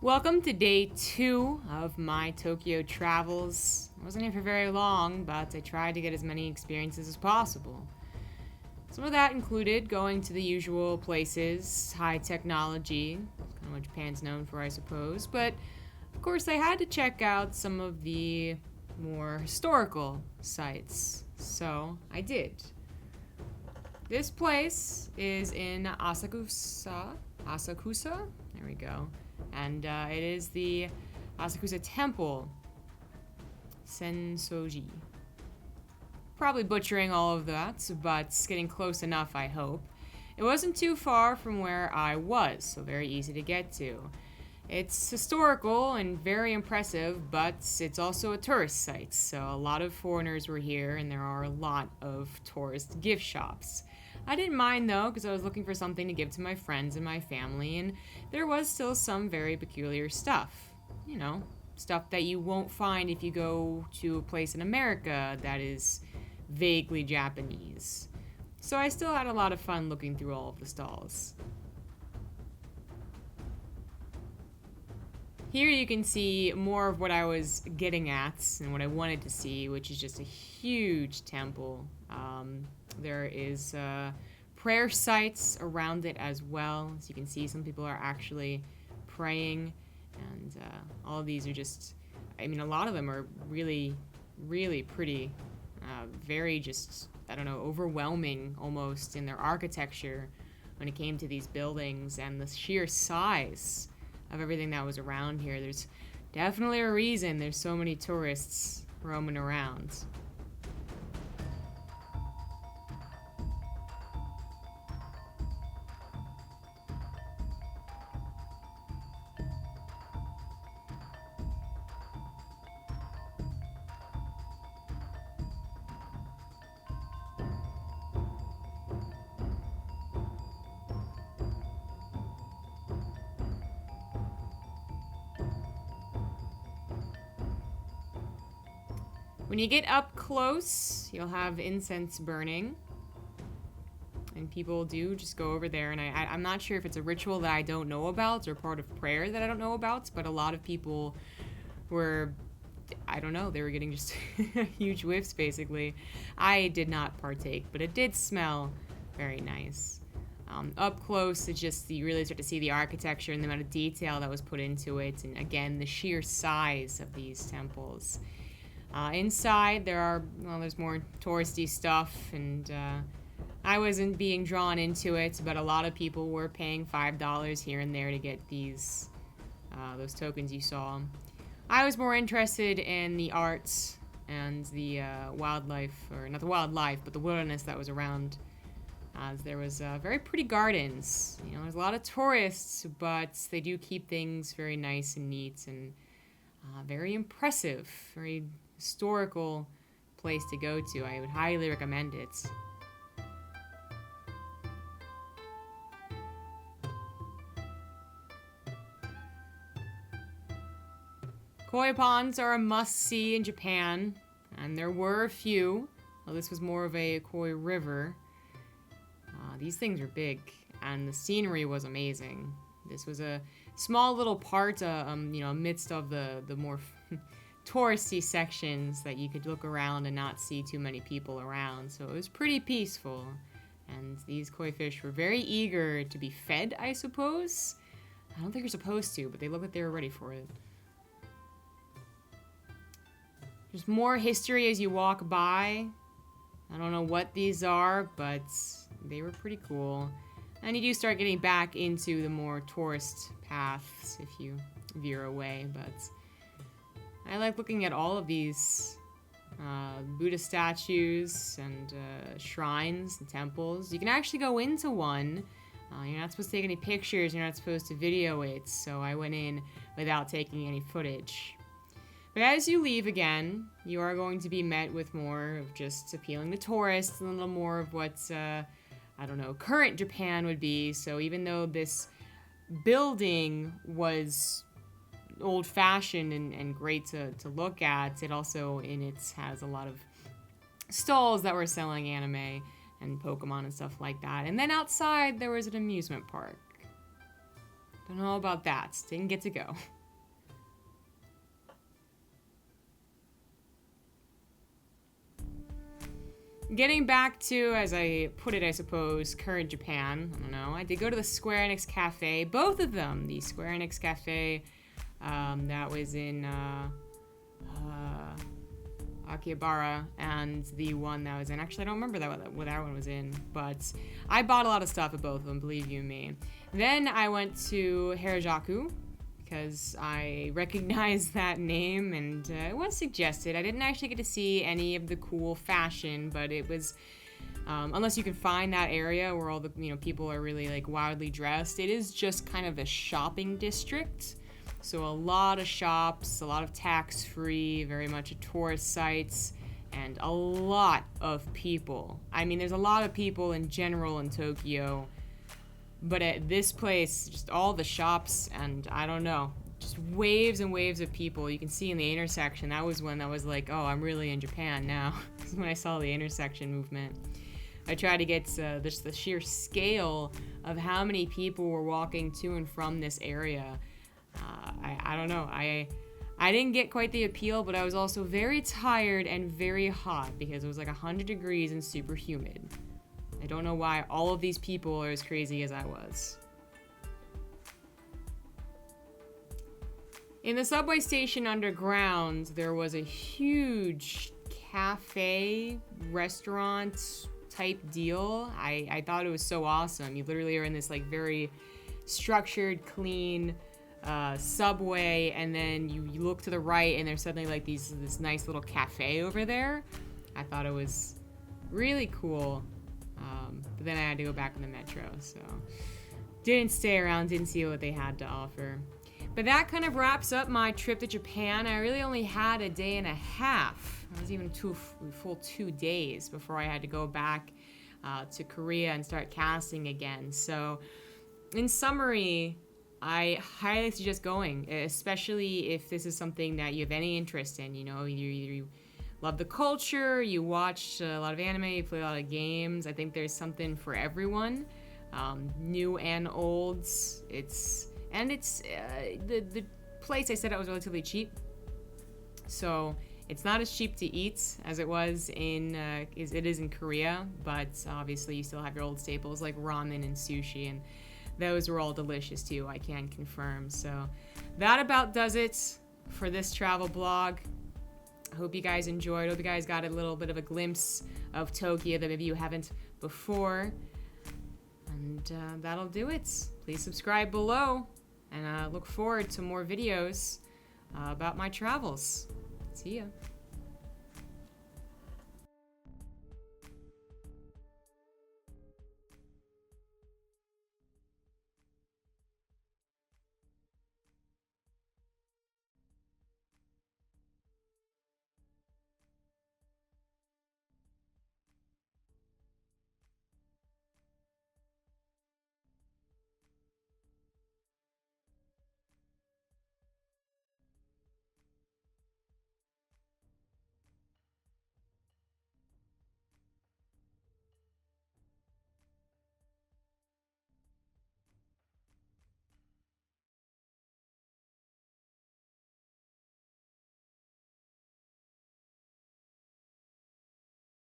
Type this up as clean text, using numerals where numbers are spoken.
Welcome to day 2 of my Tokyo travels. I wasn't here for very long, but I tried to get as many experiences as possible. Some of that included going to the usual places, high technology, kind of what Japan's known for, I suppose, but of course I had to check out some of the more historical sites, so I did. This place is in Asakusa, there we go, and it is the Asakusa Temple, Sensoji. Probably butchering all of that, but getting close enough, I hope. It wasn't too far from where I was, so very easy to get to. It's historical and very impressive, but it's also a tourist site, so a lot of foreigners were here, and there are a lot of tourist gift shops. I didn't mind though, because I was looking for something to give to my friends and my family, and there was still some very peculiar stuff. You know, stuff that you won't find if you go to a place in America that is vaguely Japanese. So I still had a lot of fun looking through all of the stalls. Here you can see more of what I was getting at and what I wanted to see, which is just a huge temple. There is prayer sites around it as well. As you can see, some people are actually praying, and all of these are just, I mean, a lot of them are really, really pretty. Very just, I don't know, overwhelming almost in their architecture when it came to these buildings and the sheer size of everything that was around here. There's definitely a reason there's so many tourists roaming around. When you get up close, you'll have incense burning. And people do just go over there, and I'm not sure if it's a ritual that I don't know about or part of prayer that I don't know about, but a lot of people were, I don't know, they were getting just huge whiffs, basically. I did not partake, but it did smell very nice. Up close, it's just, you really start to see the architecture and the amount of detail that was put into it, and again, the sheer size of these temples. Inside, there's more touristy stuff, and I wasn't being drawn into it, but a lot of people were paying $5 here and there to get those tokens you saw. I was more interested in the arts and the wildlife, or not the wildlife, but the wilderness that was around. As there was very pretty gardens. You know, there's a lot of tourists, but they do keep things very nice and neat and very impressive, very historical place to go to. I would highly recommend it. Koi ponds are a must-see in Japan, and there were a few. Well, this was more of a koi river. These things were big, and the scenery was amazing. This was a small little part, amidst of the more touristy sections that you could look around and not see too many people around. So it was pretty peaceful, and these koi fish were very eager to be fed, I suppose. I don't think you're supposed to, but they looked like they were ready for it. There's more history as you walk by. I don't know what these are, but they were pretty cool. And you do start getting back into the more tourist paths if you veer away, but I like looking at all of these Buddha statues and shrines and temples. You can actually go into one. You're not supposed to take any pictures, you're not supposed to video it, so I went in without taking any footage. But as you leave again, you are going to be met with more of just appealing to tourists, and a little more of what, current Japan would be. So even though this building was old-fashioned and great to look at, it also has a lot of stalls that were selling anime and Pokemon and stuff like that. And then outside there was an amusement park Don't know about that. Didn't get to go. Getting back to, as I put it, I suppose, current Japan. I don't know. I did go to the Square Enix Cafe. Both of them. The Square Enix Cafe that was in Akihabara, and the one that was in... Actually, I don't remember what that one was in. But I bought a lot of stuff at both of them, believe you me. Then I went to Harajuku, because I recognized that name, and it was suggested. I didn't actually get to see any of the cool fashion, but it was, unless you can find that area where all the people are really like wildly dressed, it is just kind of a shopping district. So a lot of shops, a lot of tax-free, very much a tourist sites, and a lot of people. I mean, there's a lot of people in general in Tokyo. But at this place, just all the shops, and I don't know, just waves and waves of people. You can see in the intersection, that was when I was like, oh, I'm really in Japan now. This is when I saw the intersection movement. I tried to get just the sheer scale of how many people were walking to and from this area. I don't know. I didn't get quite the appeal, but I was also very tired and very hot because it was like 100 degrees and super humid. I don't know why all of these people are as crazy as I was. In the subway station underground, there was a huge cafe, restaurant type deal. I thought it was so awesome. You literally are in this like very structured, clean subway, and then you look to the right and there's suddenly like this nice little cafe over there. I thought it was really cool. But then I had to go back on the metro, so didn't stay around, didn't see what they had to offer. But that kind of wraps up my trip to Japan. I really only had a day and a half. It was even full 2 days before I had to go back to Korea and start casting again. So in summary, I highly suggest going, especially if this is something that you have any interest in. Either you love the culture, you watch a lot of anime, you play a lot of games. I think there's something for everyone, new and old. The place I said it was relatively cheap, so it's not as cheap to eat as it was it is in Korea. But obviously, you still have your old staples like ramen and sushi, and those were all delicious too. I can confirm. So that about does it for this travel blog. I hope you guys enjoyed. Hope you guys got a little bit of a glimpse of Tokyo that maybe you haven't before. And that'll do it. Please subscribe below. And look forward to more videos about my travels. See ya.